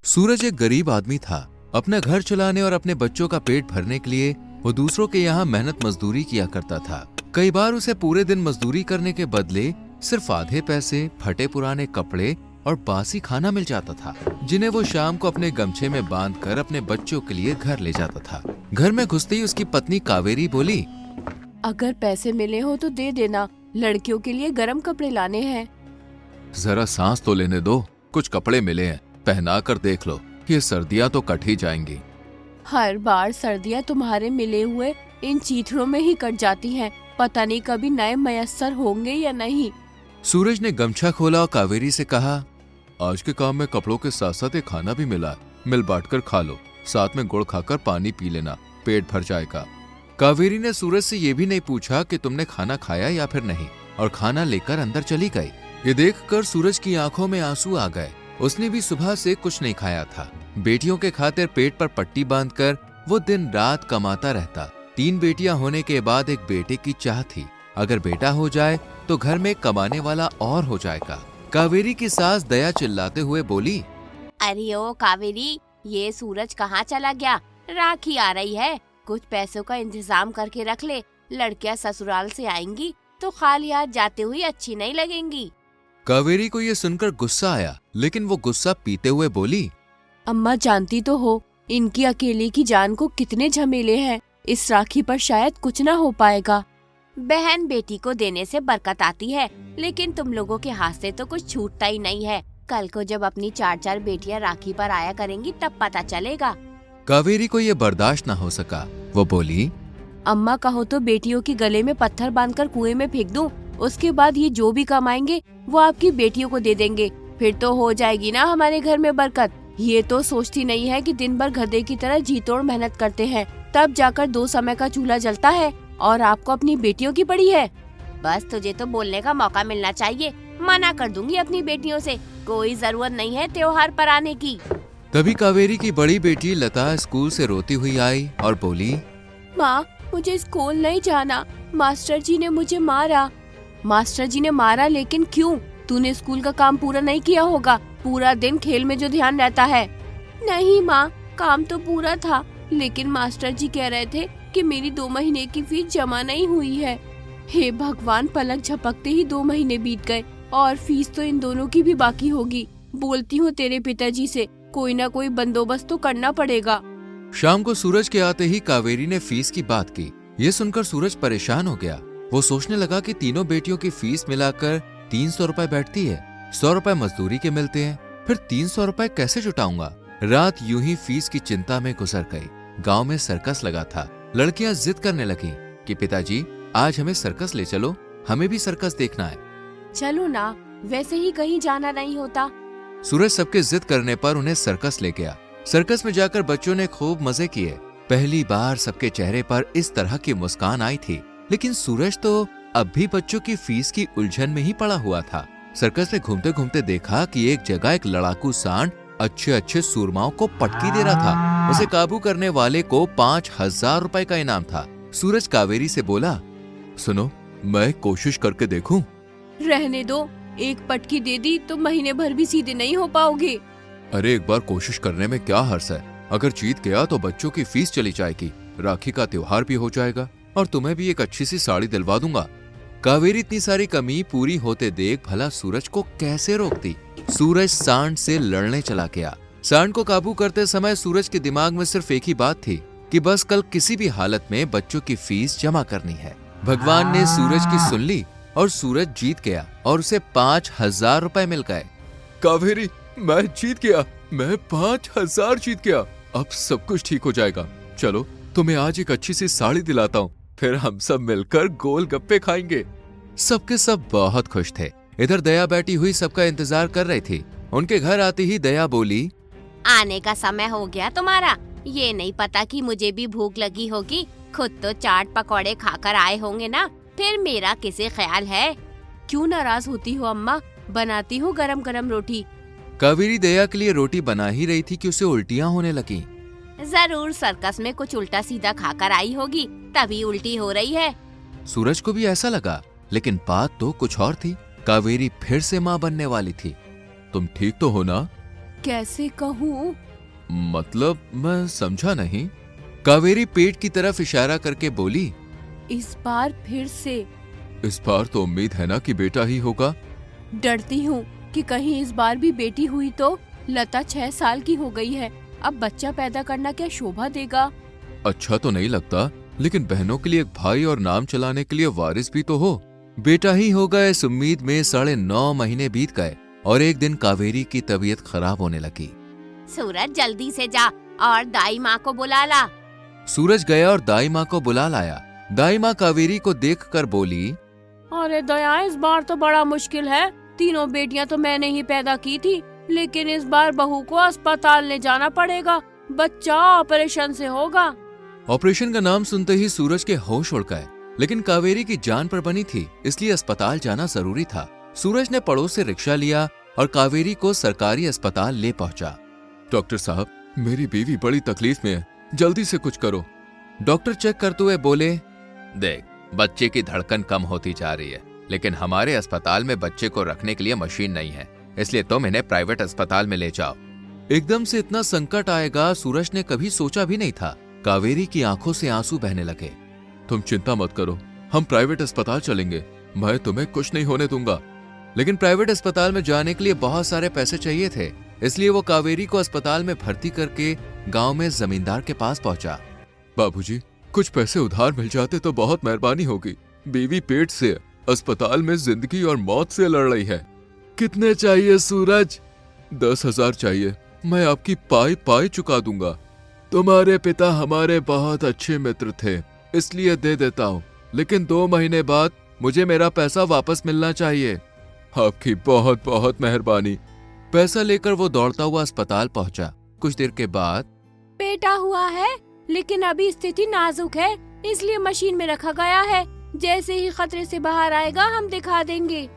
सूरज एक गरीब आदमी था। अपना घर चलाने और अपने बच्चों का पेट भरने के लिए वो दूसरों के यहाँ मेहनत मजदूरी किया करता था। कई बार उसे पूरे दिन मजदूरी करने के बदले सिर्फ आधे पैसे, फटे पुराने कपड़े और बासी खाना मिल जाता था, जिन्हें वो शाम को अपने गमछे में बांधकर अपने बच्चों के लिए घर ले जाता था। घर में घुसते ही उसकी पत्नी कावेरी बोली, अगर पैसे मिले हो तो दे देना, लड़कियों के लिए गर्म कपड़े लाने हैं। जरा सांस तो लेने दो, कुछ कपड़े मिले हैं, पहना कर देख लो, ये सर्दियाँ तो कट ही जाएंगी। हर बार सर्दियाँ तुम्हारे मिले हुए इन चीथड़ों में ही कट जाती हैं, पता नहीं कभी नए मयस्सर होंगे या नहीं। सूरज ने गमछा खोला और कावेरी से कहा, आज के काम में कपड़ों के साथ साथ एक खाना भी मिला है, मिल बांट कर खा लो, साथ में गुड़ खाकर पानी पी लेना, पेट भर जाएगा। कावेरी ने सूरज से ये भी नहीं पूछा कि तुमने खाना खाया या फिर नहीं, और खाना लेकर अंदर चली गई। ये देखकर सूरज की आंखों में आंसू आ गए। उसने भी सुबह से कुछ नहीं खाया था। बेटियों के खातिर पेट पर पट्टी बांधकर वो दिन रात कमाता रहता। 3 बेटियां होने के बाद एक बेटे की चाह थी, अगर बेटा हो जाए तो घर में कमाने वाला और हो जाएगा। कावेरी की सास दया चिल्लाते हुए बोली, अरे ओ कावेरी, ये सूरज कहाँ चला गया? राखी आ रही है, कुछ पैसों का इंतजाम करके रख ले, लड़कियां ससुराल से आएंगी तो खाली हाथ जाते हुए अच्छी नहीं लगेंगी। कावेरी को ये सुनकर गुस्सा आया, लेकिन वो गुस्सा पीते हुए बोली, अम्मा जानती तो हो इनकी अकेले की जान को कितने झमेले हैं, इस राखी पर शायद कुछ न हो पाएगा। बहन बेटी को देने से बरकत आती है, लेकिन तुम लोगों के हाथ से तो कुछ छूटता ही नहीं है। कल को जब अपनी 4-4 बेटियां राखी पर आया करेंगी तब पता चलेगा। कावेरी को ये बर्दाश्त न हो सका। वो बोली, अम्मा कहो तो बेटियों के गले में पत्थर बांधकर कुएं में फेंक दूं, उसके बाद ये जो भी कमाएंगे वो आपकी बेटियों को दे देंगे, फिर तो हो जाएगी ना हमारे घर में बरकत। ये तो सोचती नहीं है कि दिन भर गधे की तरह जी तोड़ मेहनत करते हैं, तब जाकर 2 समय का चूल्हा जलता है, और आपको अपनी बेटियों की पड़ी है। बस तुझे तो बोलने का मौका मिलना चाहिए, मना कर दूंगी अपनी बेटियों से, कोई जरूरत नहीं है त्योहार पर आने की। तभी कावेरी की बड़ी बेटी लता स्कूल से रोती हुई आई और बोली, माँ मुझे स्कूल नहीं जाना, मास्टर जी ने मुझे मारा। मास्टर जी ने मारा, लेकिन क्यों? तूने स्कूल का काम पूरा नहीं किया होगा, पूरा दिन खेल में जो ध्यान रहता है। नहीं माँ, काम तो पूरा था, लेकिन मास्टर जी कह रहे थे कि मेरी 2 महीने की फीस जमा नहीं हुई है। हे भगवान, पलक झपकते ही 2 महीने बीत गए और फीस तो इन दोनों की भी बाकी होगी। बोलती हूँ तेरे पिताजी से, कोई ना कोई बंदोबस्त तो करना पड़ेगा। शाम को सूरज के आते ही कावेरी ने फीस की बात की। ये सुनकर सूरज परेशान हो गया। वो सोचने लगा कि तीनों बेटियों की फीस मिलाकर 300 रुपए बैठती है, 100 रुपए मजदूरी के मिलते हैं, फिर 300 रुपए कैसे जुटाऊंगा। रात यूं ही फीस की चिंता में गुजर गई। गांव में सर्कस लगा था। लड़कियां जिद करने लगी कि पिताजी आज हमें सर्कस ले चलो, हमें भी सर्कस देखना है। चलो ना, वैसे ही कहीं जाना नहीं होता। सूरज सबके जिद करने पर उन्हें सर्कस ले गया। सर्कस में जाकर बच्चों ने खूब मजे किए। पहली बार सबके चेहरे पर इस तरह की मुस्कान आई थी, लेकिन सूरज तो अब भी बच्चों की फीस की उलझन में ही पड़ा हुआ था। सर्कस में घूमते घूमते देखा कि एक जगह एक लड़ाकू सांड अच्छे अच्छे सूरमाओं को पटकी दे रहा था। उसे काबू करने वाले को 5000 रुपए का इनाम था। सूरज कावेरी से बोला, सुनो, मैं कोशिश करके देखूं? रहने दो, एक पटकी दे दी तो महीने भर भी सीधे नहीं हो पाओगे। अरे एक बार कोशिश करने में क्या हर्ज है? अगर जीत गया तो बच्चों की फीस चली जाएगी, राखी का त्योहार भी हो जाएगा और तुम्हें भी एक अच्छी सी साड़ी दिलवा दूंगा। कावेरी इतनी सारी कमी पूरी होते देख भला सूरज को कैसे रोकती। सूरज सांड से लड़ने चला गया। सांड को काबू करते समय सूरज के दिमाग में सिर्फ एक ही बात थी कि बस कल किसी भी हालत में बच्चों की फीस जमा करनी है। भगवान ने सूरज की सुन ली और सूरज जीत गया और उसे 5000 रुपए मिल गए। कावेरी, मैं जीत गया, मैं 5000 जीत गया, अब सब कुछ ठीक हो जाएगा। चलो तुम्हें आज एक अच्छी सी साड़ी दिलाता हूँ, फिर हम सब मिलकर गोल गप्पे खाएंगे। सबके सब बहुत खुश थे। इधर दया बैठी हुई सबका इंतजार कर रही थी। उनके घर आते ही दया बोली, आने का समय हो गया तुम्हारा, ये नहीं पता कि मुझे भी भूख लगी होगी, खुद तो चाट पकौड़े खाकर आए होंगे ना, फिर मेरा किसे ख्याल है। क्यों नाराज होती हो अम्मा, बनाती हूँ गरम गरम रोटी। कावेरी दया के लिए रोटी बना ही रही थी कि उसे उल्टियां होने लगी। जरूर सर्कस में कुछ उल्टा सीधा खाकर आई होगी, तभी उल्टी हो रही है। सूरज को भी ऐसा लगा, लेकिन बात तो कुछ और थी। कावेरी फिर से माँ बनने वाली थी। तुम ठीक तो हो ना? कैसे कहूँ? मतलब मैं समझा नहीं। कावेरी पेट की तरफ इशारा करके बोली, इस बार फिर से। इस बार तो उम्मीद है ना कि बेटा ही होगा। डरती हूँ कि कहीं इस बार भी बेटी हुई तो। लता 6 साल की हो गई है, अब बच्चा पैदा करना क्या शोभा देगा? अच्छा तो नहीं लगता, लेकिन बहनों के लिए एक भाई और नाम चलाने के लिए वारिस भी तो हो। बेटा ही होगा इस उम्मीद में 9.5 महीने बीत गए और एक दिन कावेरी की तबीयत खराब होने लगी। सूरज जल्दी से जा और दाई माँ को बुला ला। सूरज गया और दाई माँ को बुला लाया। दाई माँ कावेरी को देखकर बोली, अरे दया, इस बार तो बड़ा मुश्किल है। तीनों बेटियां तो मैंने ही पैदा की थी, लेकिन इस बार बहू को अस्पताल ले जाना पड़ेगा। बच्चा ऑपरेशन से होगा। ऑपरेशन का नाम सुनते ही सूरज के होश उड़ गए, लेकिन कावेरी की जान पर बनी थी, इसलिए अस्पताल जाना जरूरी था। सूरज ने पड़ोस से रिक्शा लिया और कावेरी को सरकारी अस्पताल ले पहुंचा। डॉक्टर साहब, मेरी बीवी बड़ी तकलीफ में है, जल्दी से कुछ करो। डॉक्टर चेक करते हुए बोले, देख, बच्चे की धड़कन कम होती जा रही है, लेकिन हमारे अस्पताल में बच्चे को रखने के लिए मशीन नहीं है, इसलिए तुम इन्हें प्राइवेट अस्पताल में ले जाओ। एकदम से इतना संकट आएगा सूरज ने कभी सोचा भी नहीं था। कावेरी की आंखों से आंसू बहने लगे। तुम चिंता मत करो, हम प्राइवेट अस्पताल चलेंगे, मैं तुम्हें कुछ नहीं होने दूंगा। लेकिन प्राइवेट अस्पताल में जाने के लिए बहुत सारे पैसे चाहिए थे, इसलिए वो कावेरी को अस्पताल में भर्ती करके गांव में जमींदार के पास पहुंचा। बाबूजी, कुछ पैसे उधार मिल जाते तो बहुत मेहरबानी होगी। बीवी पेट से अस्पताल में जिंदगी और मौत से लड़ रही है। कितने चाहिए सूरज? 10,000 चाहिए, मैं आपकी पाई पाई चुका दूंगा। तुम्हारे पिता हमारे बहुत अच्छे मित्र थे, इसलिए दे देता हूँ, लेकिन 2 महीने बाद मुझे मेरा पैसा वापस मिलना चाहिए। आपकी बहुत बहुत मेहरबानी। पैसा लेकर वो दौड़ता हुआ अस्पताल पहुंचा। कुछ देर के बाद, बेटा हुआ है, लेकिन अभी स्थिति नाजुक है, इसलिए मशीन में रखा गया है। जैसे ही खतरे से बाहर आएगा हम दिखा देंगे।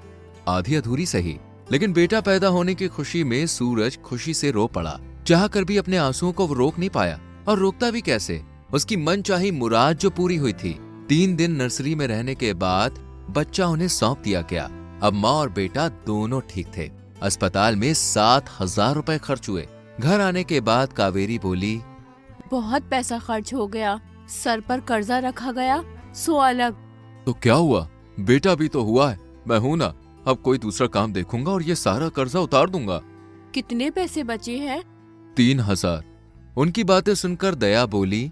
आधी अधूरी सही, लेकिन बेटा पैदा होने की खुशी में सूरज खुशी से रो पड़ा। चाहकर भी अपने आंसुओं को वो रोक नहीं पाया, और रोकता भी कैसे? उसकी मनचाही मुराद जो पूरी हुई थी। 3 दिन नर्सरी में रहने के बाद बच्चा उन्हें सौंप दिया गया। अब माँ और बेटा दोनों ठीक थे। अस्पताल में 7,000 रुपए खर्च हुए। घर आने के बाद कावेरी बोली, बहुत पैसा खर्च हो गया, सर पर कर्जा रखा गया, सो अलग। तो क्या हुआ, बेटा भी तो हुआ है, मैं हूं ना। अब कोई दूसरा काम देखूंगा और ये सारा कर्जा उतार दूंगा। कितने पैसे बचे हैं? 3,000। उनकी बातें सुनकर दया बोली,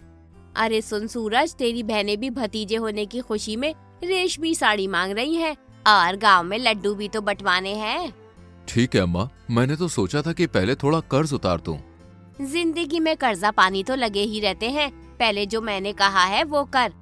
अरे सुन सूरज, तेरी बहनें भी भतीजे होने की खुशी में रेशमी साड़ी मांग रही हैं और गांव में लड्डू भी तो बंटवाने हैं। ठीक है अम्मा, मैंने तो सोचा था कि पहले थोड़ा कर्ज उतार दूं। जिंदगी में कर्जा पानी तो लगे ही रहते हैं, पहले जो मैंने कहा है वो कर।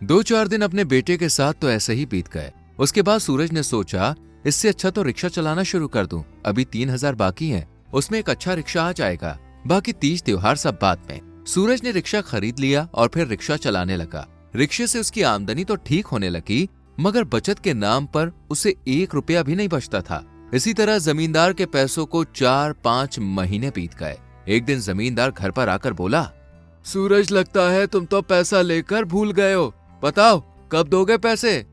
2-4 दिन अपने बेटे के साथ तो ऐसे ही बीत गए। उसके बाद सूरज ने सोचा, इससे अच्छा तो रिक्शा चलाना शुरू कर दूं। अभी 3,000 बाकी हैं, उसमें एक अच्छा रिक्शा आ जाएगा, बाकी तीज त्योहार सब बाद में। सूरज ने रिक्शा खरीद लिया और फिर रिक्शा चलाने लगा। रिक्शे से उसकी आमदनी तो ठीक होने लगी, मगर बचत के नाम पर उसे 1 रुपया भी नहीं बचता था। इसी तरह जमींदार के पैसों को 4-5 महीने बीत गए। एक दिन जमींदार घर पर आकर बोला, सूरज, लगता है तुम तो पैसा लेकर भूल गए हो, बताओ कब दोगे पैसे?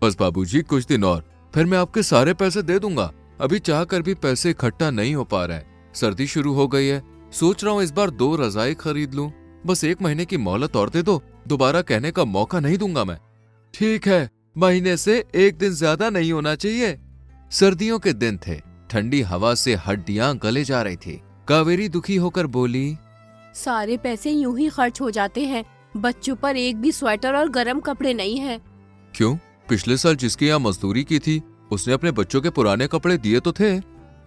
बस बाबूजी, कुछ दिन और, फिर मैं आपके सारे पैसे दे दूंगा। अभी चाहकर भी पैसे इकट्ठा नहीं हो पा रहे हैं। सर्दी शुरू हो गई है, सोच रहा हूँ इस बार 2 रजाई खरीद लूं। बस 1 महीने की मोहलत और दे दो, दोबारा कहने का मौका नहीं दूंगा मैं। ठीक है, महीने से 1 दिन ज्यादा नहीं होना चाहिए। सर्दियों के दिन थे, ठंडी हवा से हड्डियां गले जा रही थी। कावेरी दुखी होकर बोली, सारे पैसे यूं ही खर्च हो जाते हैं, बच्चों पर एक भी स्वेटर और गर्म कपड़े नहीं है। क्यों? पिछले साल जिसके यहाँ मजदूरी की थी उसने अपने बच्चों के पुराने कपड़े दिए तो थे।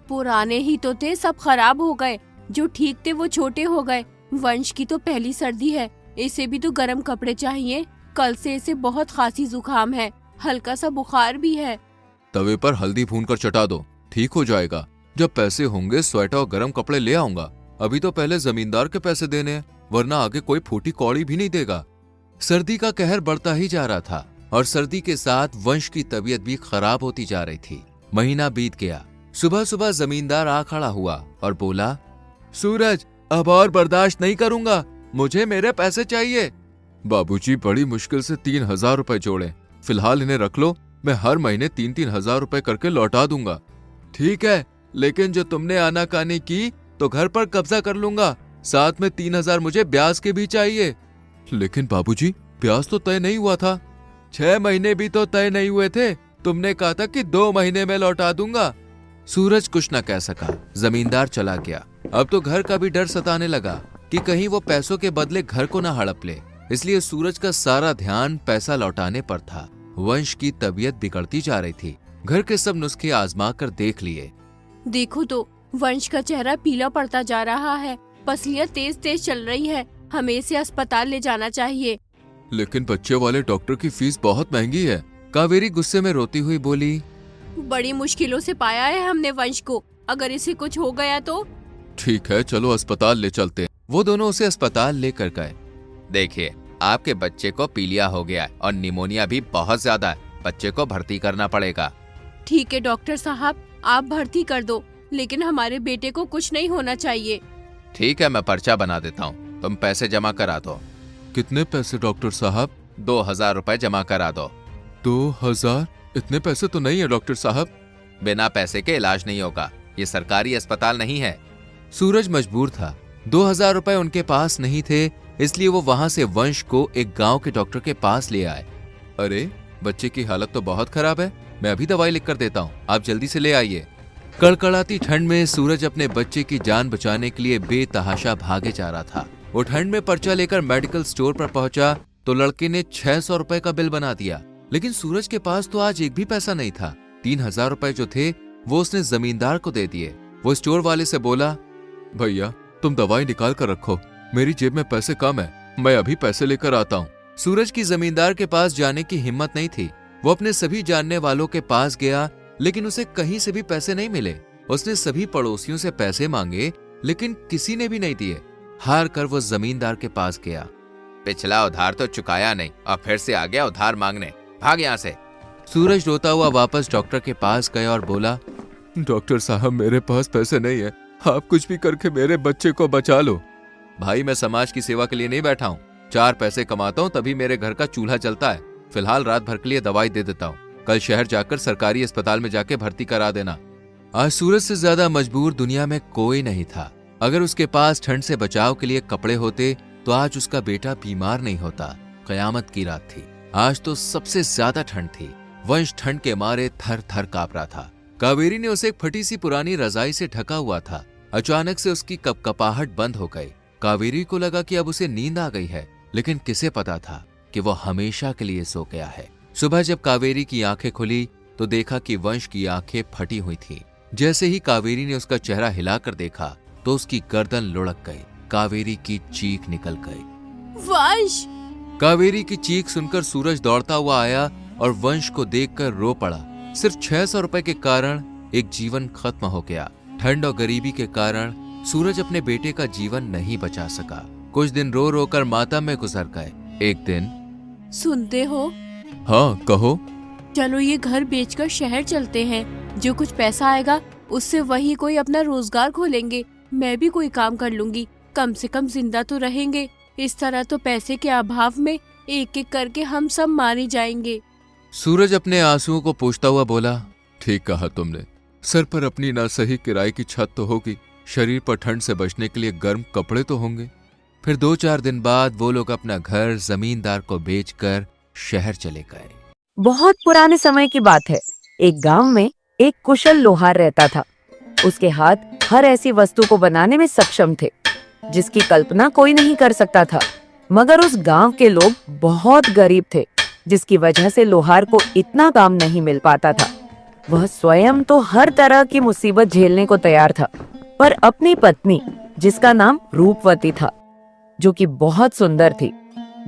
पुराने ही तो थे, सब खराब हो गए। जो ठीक थे वो छोटे हो गए। वंश की तो पहली सर्दी है, इसे भी तो गर्म कपड़े चाहिए। कल से इसे बहुत खांसी जुकाम है, हल्का सा बुखार भी है। तवे पर हल्दी भूनकर चटा दो, ठीक हो जाएगा। जब पैसे होंगे स्वेटर और गर्म कपड़े ले आऊंगा। अभी तो पहले जमींदार के पैसे देने हैं, वरना आगे कोई फूटी कौड़ी भी नहीं देगा। सर्दी का कहर बढ़ता ही जा रहा था और सर्दी के साथ वंश की तबीयत भी खराब होती जा रही थी। महीना बीत गया। सुबह सुबह जमींदार आ खड़ा हुआ और बोला, सूरज, अब और बर्दाश्त नहीं करूंगा, मुझे मेरे पैसे चाहिए। बाबूजी, बड़ी मुश्किल से 3,000 रुपए जोड़े, फिलहाल इन्हें रख लो, मैं हर महीने 3-3 हजार रुपए करके लौटा दूंगा। ठीक है, लेकिन जो तुमने आनाकानी की तो घर पर कब्जा कर लूंगा, साथ में 3,000 मुझे ब्याज के भी चाहिए। लेकिन बाबूजी, ब्याज तो तय नहीं हुआ था। 6 महीने भी तो तय नहीं हुए थे, तुमने कहा था कि 2 महीने में लौटा दूंगा। सूरज कुछ न कह सका, जमींदार चला गया। अब तो घर का भी डर सताने लगा कि कहीं वो पैसों के बदले घर को न हड़प ले, इसलिए सूरज का सारा ध्यान पैसा लौटाने पर था। वंश की तबीयत बिगड़ती जा रही थी। घर के सब नुस्खे आजमा कर देख लिए। देखो तो वंश का चेहरा पीला पड़ता जा रहा है, पसलियां तेज तेज चल रही है, हमें इसे अस्पताल ले जाना चाहिए। लेकिन बच्चे वाले डॉक्टर की फीस बहुत महंगी है, कावेरी गुस्से में रोती हुई बोली। बड़ी मुश्किलों से पाया है हमने वंश को, अगर इसे कुछ हो गया तो। ठीक है, चलो अस्पताल ले चलते हैं। वो दोनों उसे अस्पताल लेकर गए। देखिए, आपके बच्चे को पीलिया हो गया है और निमोनिया भी बहुत ज्यादा है, बच्चे को भर्ती करना पड़ेगा। ठीक है डॉक्टर साहब, आप भर्ती कर दो, लेकिन हमारे बेटे को कुछ नहीं होना चाहिए। ठीक है, मैं पर्चा बना देता हूँ, तुम पैसे जमा करा दो। कितने पैसे डॉक्टर साहब? 2,000 रुपए जमा करा दो। 2,000? इतने पैसे तो नहीं है डॉक्टर साहब। बिना पैसे के इलाज नहीं होगा, ये सरकारी अस्पताल नहीं है। सूरज मजबूर था, 2,000 रुपए उनके पास नहीं थे, इसलिए वो वहां से वंश को एक गांव के डॉक्टर के पास ले आए। अरे, बच्चे की हालत तो बहुत खराब है, मैं अभी दवाई लिख कर देता हूँ, आप जल्दी से ले आइए। कड़कड़ाती ठंड में सूरज अपने बच्चे की जान बचाने के लिए बेतहाशा भागे जा रहा था। वो ठंड में पर्चा लेकर मेडिकल स्टोर पर पहुंचा तो लड़के ने 600 रुपए का बिल बना दिया। लेकिन सूरज के पास तो आज एक भी पैसा नहीं था। 3,000 रुपए जो थे वो उसने जमींदार को दे दिए। वो स्टोर वाले से बोला, भैया तुम दवाई निकाल कर रखो, मेरी जेब में पैसे कम है, मैं अभी पैसे लेकर आता हूँ। सूरज की जमींदार के पास जाने की हिम्मत नहीं थी। वो अपने सभी जानने वालों के पास गया, लेकिन उसे कहीं से भी पैसे नहीं मिले। उसने सभी पड़ोसियों से पैसे मांगे, लेकिन किसी ने भी नहीं दिए। हार कर वो जमींदार के पास गया। पिछला उधार तो चुकाया नहीं और फिर से आ गया उधार मांगने, भाग यहाँ से। सूरज रोता हुआ वापस डॉक्टर के पास गया और बोला, डॉक्टर साहब मेरे पास पैसे नहीं है, आप कुछ भी करके मेरे बच्चे को बचा लो। भाई, मैं समाज की सेवा के लिए नहीं बैठा हूँ, 4 पैसे कमाता हूँ तभी मेरे घर का चूल्हा जलता है। फिलहाल रात भर के लिए दवाई दे देता हूँ, कल शहर जाकर सरकारी अस्पताल में जाके भर्ती करा देना। आज सूरज से ज्यादा मजबूर दुनिया में कोई नहीं था। अगर उसके पास ठंड से बचाव के लिए कपड़े होते तो आज उसका बेटा बीमार नहीं होता। कयामत की रात थी, आज तो सबसे ज्यादा ठंड थी। वंश ठंड के मारे थर थर कांप रहा था। कावेरी ने उसे एक फटी सी पुरानी रजाई से ढका हुआ था। अचानक से उसकी कपकपाहट बंद हो गई। कावेरी को लगा कि अब उसे नींद आ गई है, लेकिन किसे पता था कि वो हमेशा के लिए सो गया है। सुबह जब कावेरी की आंखें खुली तो देखा कि वंश की आंखें फटी हुई थी। जैसे ही कावेरी ने उसका चेहरा हिलाकर देखा तो उसकी गर्दन लुढ़क गई। कावेरी की चीख निकल गई। वंश! कावेरी की चीख सुनकर सूरज दौड़ता हुआ आया और वंश को देखकर रो पड़ा। सिर्फ 600 रुपए के कारण एक जीवन खत्म हो गया। ठंड और गरीबी के कारण सूरज अपने बेटे का जीवन नहीं बचा सका। कुछ दिन रो रो कर मातम में गुजर गए। एक दिन, सुनते हो? हाँ कहो। चलो ये घर बेचकर शहर चलते हैं, जो कुछ पैसा आएगा उससे वही कोई अपना रोजगार खोलेंगे। मैं भी कोई काम कर लूंगी, कम से कम जिंदा तो रहेंगे। इस तरह तो पैसे के अभाव में एक एक करके हम सब मारे जाएंगे। सूरज अपने आंसुओं को पोंछता हुआ बोला, ठीक कहा तुमने। सर पर अपनी ना सही किराए की छत तो होगी, शरीर पर ठंड से बचने के लिए गर्म कपड़े तो होंगे। फिर 2-4 दिन बाद वो लोग अपना घर जमींदार को बेचकर शहर चले गए। बहुत पुराने समय की बात है। एक गांव में एक कुशल लोहार रहता था। उसके हाथ हर ऐसी वस्तु को बनाने में सक्षम थे जिसकी कल्पना कोई नहीं कर सकता था। मगर उस गांव के लोग बहुत गरीब थे, जिसकी वजह से लोहार को इतना काम नहीं मिल पाता था। वह स्वयं तो हर तरह की मुसीबत झेलने को तैयार था, पर अपनी पत्नी, जिसका नाम रूपवती था, जो कि बहुत सुंदर थी,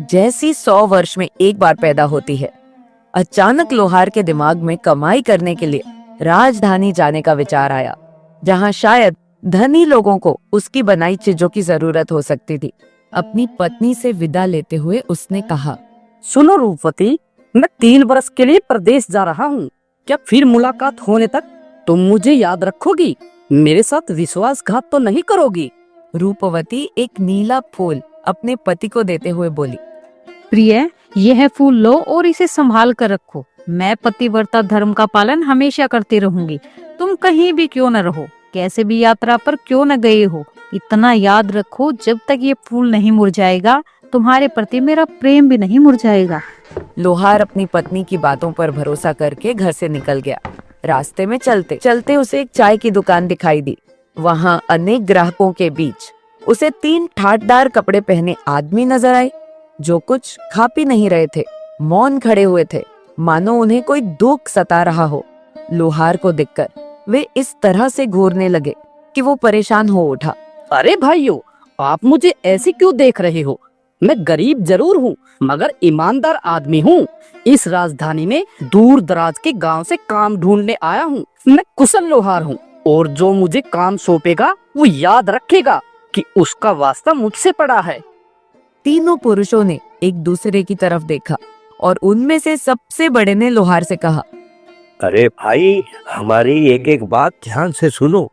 जैसी 100 वर्ष में एक बार पैदा होती है, अचानक लोहार के दिमाग में कमाई करने के लिए राजधानी जाने का विचार आया, जहां शायद धनी लोगों को उसकी बनाई चीजों की जरूरत हो सकती थी। अपनी पत्नी से विदा लेते हुए उसने कहा, सुनो रूपवती, मैं 3 वर्ष के लिए प्रदेश जा रहा हूँ। क्या फिर मुलाकात होने तक तुम मुझे याद रखोगी? मेरे साथ विश्वासघात तो नहीं करोगी? रूपवती एक नीला फूल अपने पति को देते हुए बोली, प्रिय, यह फूल लो और इसे संभाल कर रखो। मैं पतिव्रता धर्म का पालन हमेशा करती रहूंगी, तुम कहीं भी क्यों न रहो। कैसे भी यात्रा पर क्यों न गए हो, इतना याद रखो, जब तक ये फूल नहीं मुरझाएगा तुम्हारे प्रति मेरा प्रेम भी नहीं मुरझाएगा। लोहार अपनी पत्नी की बातों पर भरोसा करके घर से निकल गया। रास्ते में चलते चलते उसे एक चाय की दुकान दिखाई दी। वहां अनेक ग्राहकों के बीच उसे 3 ठाटदार कपड़े पहने आदमी नजर आए, जो कुछ खा पी नहीं रहे थे, मौन खड़े हुए थे, मानो उन्हें कोई दुख सता रहा हो। लोहार को देखकर वे इस तरह से घूरने लगे कि वो परेशान हो उठा। अरे भाइयों, आप मुझे ऐसे क्यों देख रहे हो? मैं गरीब जरूर हूँ, मगर ईमानदार आदमी हूँ। इस राजधानी में दूर दराज के गांव से काम ढूंढने आया हूँ। मैं कुशल लोहार हूँ और जो मुझे काम सौंपेगा वो याद रखेगा कि उसका वास्ता मुझसे पड़ा है। तीनों पुरुषों ने एक दूसरे की तरफ देखा और उनमें से सबसे बड़े ने लोहार से कहा, अरे भाई, हमारी एक एक बात ध्यान से सुनो।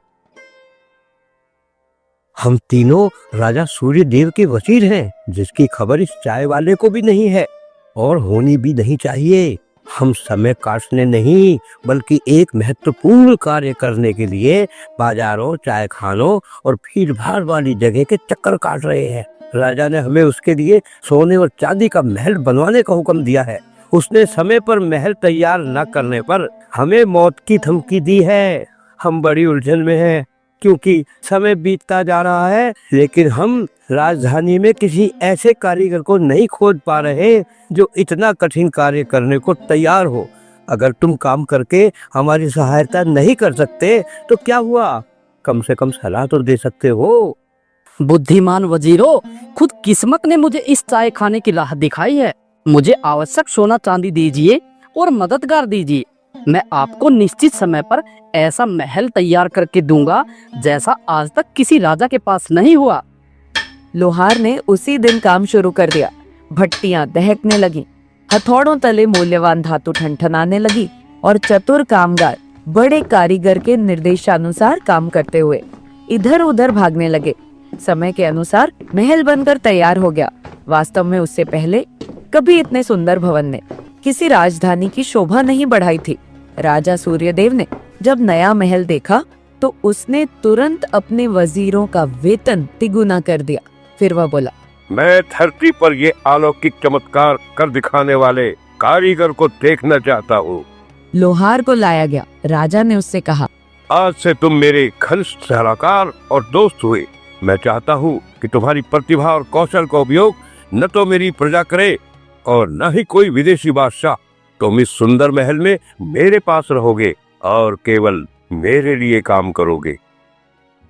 हम तीनों राजा सूर्यदेव के वजीर हैं, जिसकी खबर इस चाय वाले को भी नहीं है और होनी भी नहीं चाहिए। हम समय काटने नहीं, बल्कि एक महत्वपूर्ण कार्य करने के लिए बाजारों, चाय खानों और भीड़ भाड़ वाली जगह के चक्कर काट रहे हैं। राजा ने हमें उसके लिए सोने और चांदी का महल बनवाने का हुक्म दिया है। उसने समय पर महल तैयार न करने पर हमें मौत की धमकी दी है। हम बड़ी उलझन में हैं, क्योंकि समय बीतता जा रहा है, लेकिन हम राजधानी में किसी ऐसे कारीगर को नहीं खोज पा रहे जो इतना कठिन कार्य करने को तैयार हो। अगर तुम काम करके हमारी सहायता नहीं कर सकते तो क्या हुआ, कम से कम सलाह तो दे सकते हो। बुद्धिमान वजीरो, खुद किस्मत ने मुझे इस चाय खाने की राह दिखाई है। मुझे आवश्यक सोना चांदी दीजिए और मददगार दीजिए। मैं आपको निश्चित समय पर ऐसा महल तैयार करके दूंगा जैसा आज तक किसी राजा के पास नहीं हुआ। लोहार ने उसी दिन काम शुरू कर दिया। भट्टियां दहकने लगी, हथौड़ों तले मूल्यवान धातु ठनठनाने लगी और चतुर कामगार बड़े कारीगर के निर्देशानुसार काम करते हुए इधर उधर भागने लगे। समय के अनुसार महल बनकर तैयार हो गया। वास्तव में उससे पहले कभी इतने सुंदर भवन ने किसी राजधानी की शोभा नहीं बढ़ाई थी। राजा सूर्यदेव ने जब नया महल देखा तो उसने तुरंत अपने वजीरों का वेतन तिगुना कर दिया। फिर वह बोला, मैं धरती पर ये अलौकिक चमत्कार कर दिखाने वाले कारीगर को देखना चाहता हूँ। लोहार को लाया गया। राजा ने उससे कहा, आज से तुम मेरे घनिष्ठ सलाहकार और दोस्त हुए। मैं चाहता हूँ कि तुम्हारी प्रतिभा और कौशल का उपयोग न तो मेरी प्रजा करे और न ही कोई विदेशी बादशाह। तुम इस सुंदर महल में मेरे पास रहोगे और केवल मेरे लिए काम करोगे।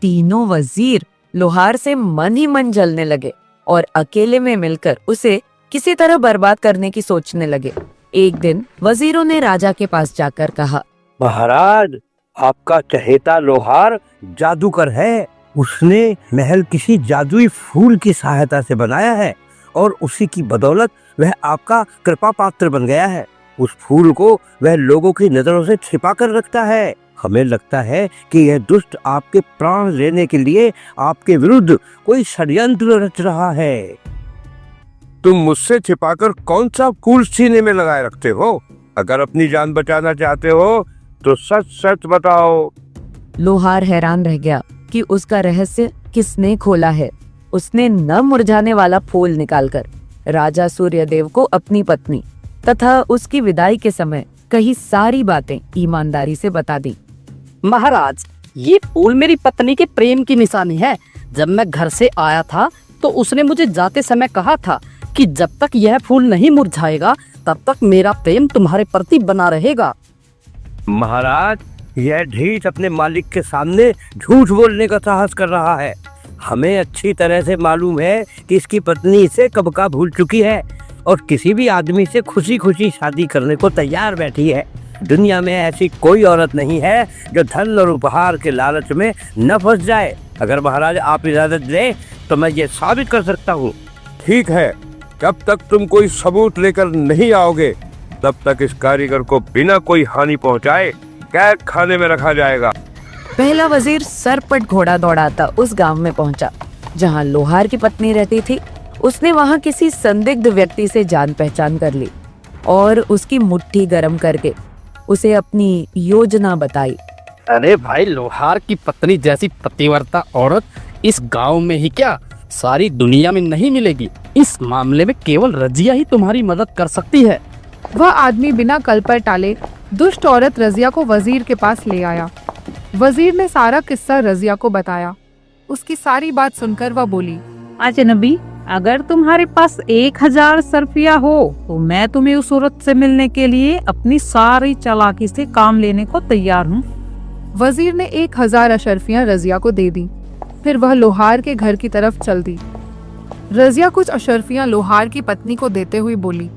तीनों वजीर लोहार से मन ही मन जलने लगे और अकेले में मिलकर उसे किसी तरह बर्बाद करने की सोचने लगे। एक दिन वजीरों ने राजा के पास जाकर कहा, महाराज, आपका चहेता लोहार जादूगर है। उसने महल किसी जादुई फूल की सहायता से बनाया है और उसी की बदौलत वह आपका कृपा पात्र बन गया है। उस फूल को वह लोगों की नजरों से छिपा कर रखता है। हमें लगता है कि यह दुष्ट आपके प्राण लेने के लिए आपके विरुद्ध कोई षड्यंत्र रच रहा है। तुम मुझसे छिपाकर कौन सा फूल सीने में लगाए रखते हो? अगर अपनी जान बचाना चाहते हो तो सच सच बताओ। लोहार हैरान रह गया कि उसका रहस्य किसने खोला है। उसने न मुरझाने वाला फूल निकालकर राजा सूर्यदेव को अपनी पत्नी तथा उसकी विदाई के समय कही सारी बातें ईमानदारी से बता दी। महाराज, ये फूल मेरी पत्नी के प्रेम की निशानी है। जब मैं घर से आया था तो उसने मुझे जाते समय कहा था कि जब तक यह फूल नहीं मुरझाएगा तब तक मेरा प्रेम तुम्हारे प्रति बना रहेगा। महाराज, यह ढीठ अपने मालिक के सामने झूठ बोलने का साहस कर रहा है। हमें अच्छी तरह से मालूम है कि इसकी पत्नी इसे कब का भूल चुकी है और किसी भी आदमी से खुशी खुशी शादी करने को तैयार बैठी है। दुनिया में ऐसी कोई औरत नहीं है जो धन और उपहार के लालच में न फंस जाए। अगर महाराज आप इजाजत दें तो मैं ये साबित कर सकता हूँ। ठीक है, जब तक तुम कोई सबूत लेकर नहीं आओगे तब तक इस कारीगर को बिना कोई हानि पहुँचाए कैद खाने में रखा जाएगा। पहला वजीर सरपट घोड़ा दौड़ाता उस गांव में पहुंचा जहां लोहार की पत्नी रहती थी। उसने वहां किसी संदिग्ध व्यक्ति से जान पहचान कर ली और उसकी मुट्ठी गर्म करके उसे अपनी योजना बताई। अरे भाई, लोहार की पत्नी जैसी पतिव्रता औरत इस गांव में ही क्या, सारी दुनिया में नहीं मिलेगी। इस मामले में केवल रजिया ही तुम्हारी मदद कर सकती है। वह आदमी बिना कल पर टाले दुष्ट औरत रजिया को वजीर के पास ले आया। वजीर ने सारा किस्सा रजिया को बताया। उसकी सारी बात सुनकर वह बोली, अजनबी, अगर तुम्हारे पास 1000 सरफिया हो तो मैं तुम्हें उस औरत से मिलने के लिए अपनी सारी चालाकी से काम लेने को तैयार हूँ। वजीर ने 1000 अशरफियां रजिया को दे दी। फिर वह लोहार के घर की तरफ चल दी। रजिया कुछ अशरफियां लोहार की पत्नी को देते हुए बोली,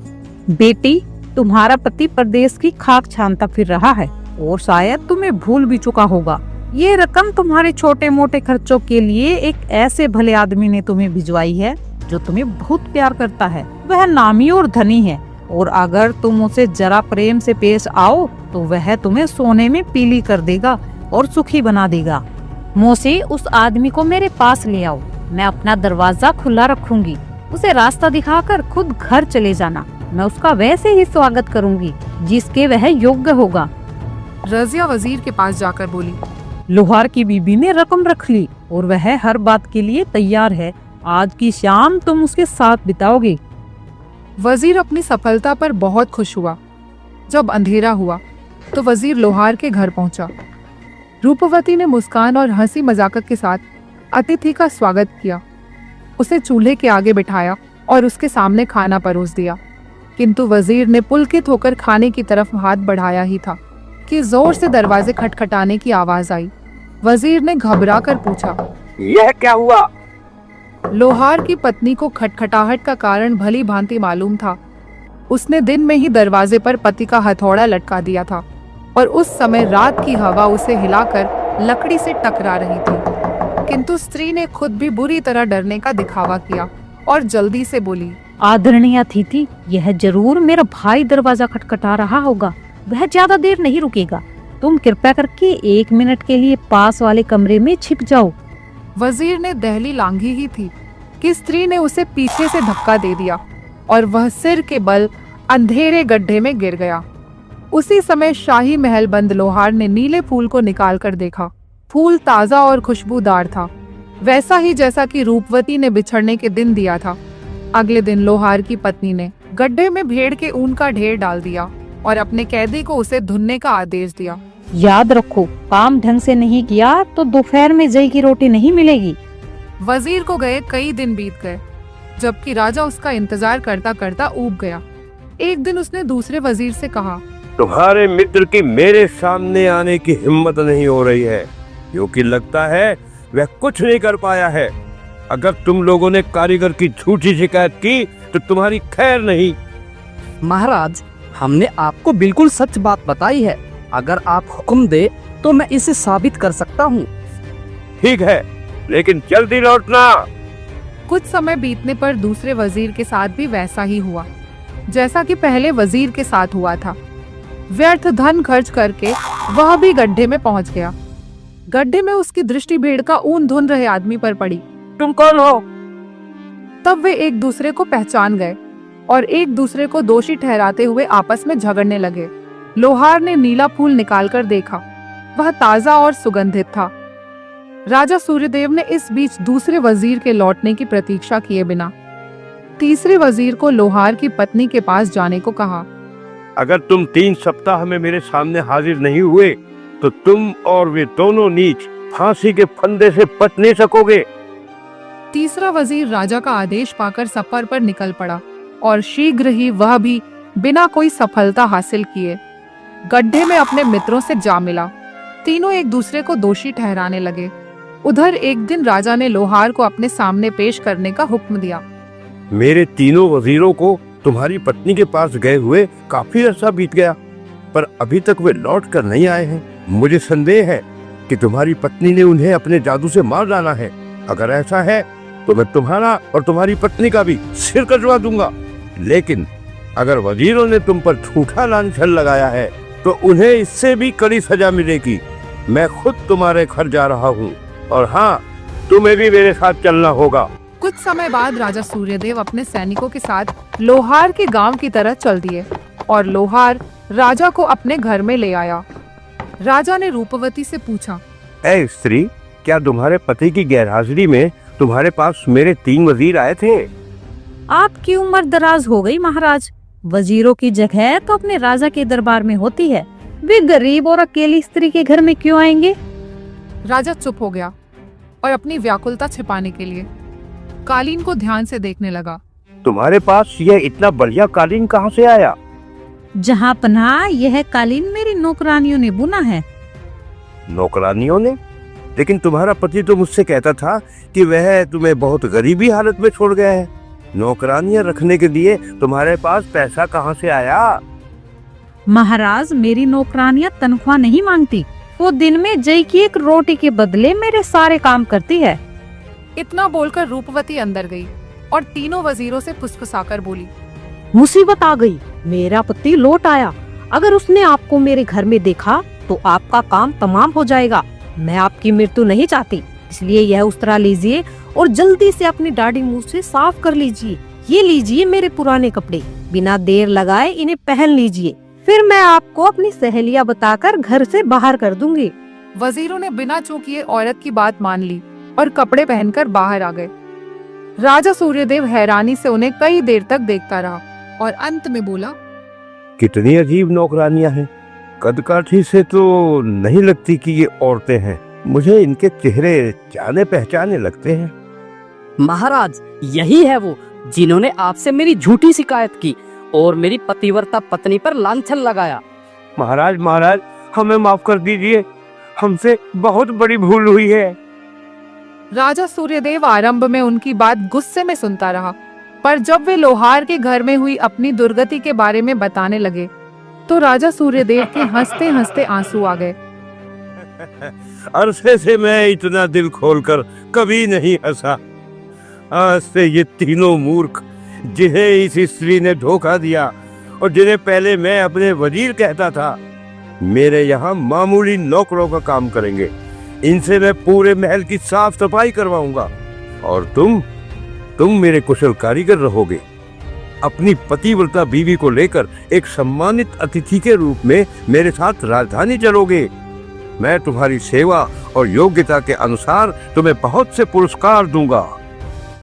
बेटी, तुम्हारा पति प्रदेश की खाक छानता फिर रहा है और शायद तुम्हें भूल भी चुका होगा। ये रकम तुम्हारे छोटे मोटे खर्चों के लिए एक ऐसे भले आदमी ने तुम्हें भिजवाई है जो तुम्हें बहुत प्यार करता है। वह नामी और धनी है और अगर तुम उसे जरा प्रेम से पेश आओ तो वह तुम्हें सोने में पीली कर देगा और सुखी बना देगा। मोसे, उस आदमी को मेरे पास ले आओ। मैं अपना दरवाजा खुला रखूंगी। उसे रास्ता दिखाकर खुद घर चले जाना। मैं उसका वैसे ही स्वागत करूंगी जिसके वह योग्य होगा। रजिया वजीर के पास जाकर बोली, लोहार की बीबी ने रकम रख ली और वह हर बात के लिए तैयार है। आज की शाम तुम उसके साथ बिताओगे। वजीर अपनी सफलता पर बहुत खुश हुआ। जब अंधेरा हुआ तो वजीर लोहार के घर पहुंचा। रूपवती ने मुस्कान और हंसी मजाक के साथ अतिथि का स्वागत किया। उसे चूल्हे के आगे बिठाया और उसके सामने खाना परोस दिया। किंतु वजीर ने पुलकित होकर खाने की तरफ हाथ बढ़ाया ही था कि जोर से दरवाजे खटखटाने की आवाज आई। वजीर ने घबरा कर पूछा, यह क्या हुआ? लोहार की पत्नी को खटखटाहट का कारण भली भांति मालूम था। उसने दिन में ही दरवाजे पर पति का हथौड़ा लटका दिया था और उस समय रात की हवा उसे हिलाकर लकड़ी से टकरा रही थी। किंतु स्त्री ने खुद भी बुरी तरह डरने का दिखावा किया और जल्दी से बोली, आदरणीय अतिथि, यह जरूर मेरा भाई दरवाजा खटखटा रहा होगा। वह ज्यादा देर नहीं रुकेगा। तुम कृपया करके 1 मिनट के लिए पास वाले कमरे में छिप जाओ। वजीर ने दहली लांघी ही थी कि स्त्री ने उसे पीछे से धक्का दे दिया और वह सिर के बल अंधेरे गड्ढे में गिर गया। उसी समय शाही महल बंद लोहार ने नीले फूल को निकाल कर देखा। फूल ताजा और खुशबूदार था, वैसा ही जैसा कि रूपवती ने बिछड़ने के दिन दिया था। अगले दिन लोहार की पत्नी ने गड्ढे में भेड़ के ऊन का ढेर डाल दिया और अपने कैदी को उसे धुनने का आदेश दिया। याद रखो, काम ढंग से नहीं किया तो दोपहर में जई की रोटी नहीं मिलेगी। वजीर को गए कई दिन बीत गए, जबकि राजा उसका इंतजार करता करता ऊब गया। एक दिन उसने दूसरे वजीर से कहा, तुम्हारे मित्र की मेरे सामने आने की हिम्मत नहीं हो रही है, क्योंकि लगता है वह कुछ नहीं कर पाया है। अगर तुम लोगों ने कारीगर की झूठी शिकायत की तो तुम्हारी खैर नहीं। महाराज, हमने आपको बिल्कुल सच बात बताई है। अगर आप हुक्म दे तो मैं इसे साबित कर सकता हूँ। ठीक है, लेकिन जल्दी लौटना। कुछ समय बीतने पर दूसरे वजीर के साथ भी वैसा ही हुआ जैसा कि पहले वजीर के साथ हुआ था। व्यर्थ धन खर्च करके वह भी गड्ढे में पहुंच गया। गड्ढे में उसकी दृष्टि भेड़ का ऊन धुन रहे आदमी पर पड़ी। तुम कौन हो? तब वे एक दूसरे को पहचान गए और एक दूसरे को दोषी ठहराते हुए आपस में झगड़ने लगे। लोहार ने नीला फूल निकालकर देखा, वह ताजा और सुगंधित था। राजा सूर्यदेव ने इस बीच दूसरे वजीर के लौटने की प्रतीक्षा किए बिना तीसरे वजीर को लोहार की पत्नी के पास जाने को कहा। अगर तुम 3 सप्ताह में मेरे सामने हाजिर नहीं हुए तो तुम और वे दोनों नीच फांसी के फंदे से बच नहीं सकोगे। तीसरा वजीर राजा का आदेश पाकर सफर पर निकल पड़ा और शीघ्र ही वह भी बिना कोई सफलता हासिल किए गड्ढे में अपने मित्रों से जा मिला। तीनों एक दूसरे को दोषी ठहराने लगे। उधर एक दिन राजा ने लोहार को अपने सामने पेश करने का हुक्म दिया। मेरे तीनों वजीरों को तुम्हारी पत्नी के पास गए हुए काफी अरसा बीत गया, पर अभी तक वे लौट कर नहीं आए हैं। मुझे संदेह है कि तुम्हारी पत्नी ने उन्हें अपने जादू से मार डाला है। अगर ऐसा है तो मैं तुम्हारा और तुम्हारी पत्नी का भी सिर कटवा दूंगा। लेकिन अगर वजीरों ने तुम पर झूठा लांछन लगाया है तो उन्हें इससे भी कड़ी सजा मिलेगी। मैं खुद तुम्हारे घर जा रहा हूँ और हाँ, तुम्हें भी मेरे साथ चलना होगा। कुछ समय बाद राजा सूर्यदेव अपने सैनिकों के साथ लोहार के गांव की तरह चल दिए और लोहार राजा को अपने घर में ले आया। राजा ने रूपवती से पूछा। ऐ स्त्री, क्या तुम्हारे पति की गैरहाजिरी में तुम्हारे पास मेरे 3 वजीर आए थे? आपकी उम्र दराज हो गई महाराज। वजीरों की जगह तो अपने राजा के दरबार में होती है। वे गरीब और अकेली स्त्री के घर में क्यों आएंगे? राजा चुप हो गया और अपनी व्याकुलता छिपाने के लिए कालीन को ध्यान से देखने लगा। तुम्हारे पास यह इतना बढ़िया कालीन कहाँ से आया? जहाँ पनाह, यह कालीन मेरी नौकरानियों ने बुना है। नौकरानियों ने? लेकिन तुम्हारा पति तो मुझसे कहता था कि वह तुम्हें बहुत गरीबी हालत में छोड़ गया है। नौकरानियां रखने के लिए तुम्हारे पास पैसा कहाँ से आया? महाराज, मेरी नौकरानियां तनख्वाह नहीं मांगती। वो दिन में जई की एक रोटी के बदले मेरे सारे काम करती है। इतना बोलकर रूपवती अंदर गई और तीनों वजीरों से फुसफुसाकर बोली। मुसीबत आ गई, मेरा पति लौट आया। अगर उसने आपको मेरे घर में देखा तो आपका काम तमाम हो जाएगा। मैं आपकी मृत्यु नहीं चाहती, इसलिए यह उस्तरा लीजिए और जल्दी से अपनी दाढ़ी मुंह से साफ कर लीजिए। ये लीजिए मेरे पुराने कपड़े, बिना देर लगाए इन्हें पहन लीजिए, फिर मैं आपको अपनी सहेलियां बताकर घर से बाहर कर दूंगी। वजीरों ने बिना चूकिए औरत की बात मान ली और कपड़े पहनकर बाहर आ गए। राजा सूर्यदेव हैरानी से उन्हें कई देर तक देखता रहा और अंत में बोला, कितनी अजीब नौकरानियां हैं। कदकाठी से तो नहीं लगती कि ये औरतें हैं। मुझे इनके चेहरे जाने पहचाने लगते हैं। महाराज, यही है वो जिन्होंने आपसे मेरी झूठी शिकायत की और मेरी पतिव्रता पत्नी पर लांछन लगाया। महाराज महाराज, हमें माफ कर दीजिए, हमसे बहुत बड़ी भूल हुई है। राजा सूर्यदेव आरंभ में उनकी बात गुस्से में सुनता रहा, पर जब वे लोहार के घर में हुई अपनी दुर्गति के बारे में बताने लगे तो राजा सूर्यदेव के हंसते हंसते आंसू आ गए। अरसे से मैं इतना दिल खोलकर कभी नहीं हंसा। आज से ये तीनों मूर्ख जिन्हें इस स्त्री ने धोखा दिया और जिन्हें पहले मैं अपने वजीर कहता था, मेरे यहाँ मामूली नौकरों का काम करेंगे। इनसे मैं पूरे महल की साफ सफाई करवाऊंगा और तुम मेरे कुशल कारीगर रहोगे। अपनी पतिव्रता बीवी को लेकर एक सम्मानित अतिथि के रूप में मेरे साथ राजधानी चलोगे। मैं तुम्हारी सेवा और योग्यता के अनुसार तुम्हें बहुत से पुरस्कार दूंगा।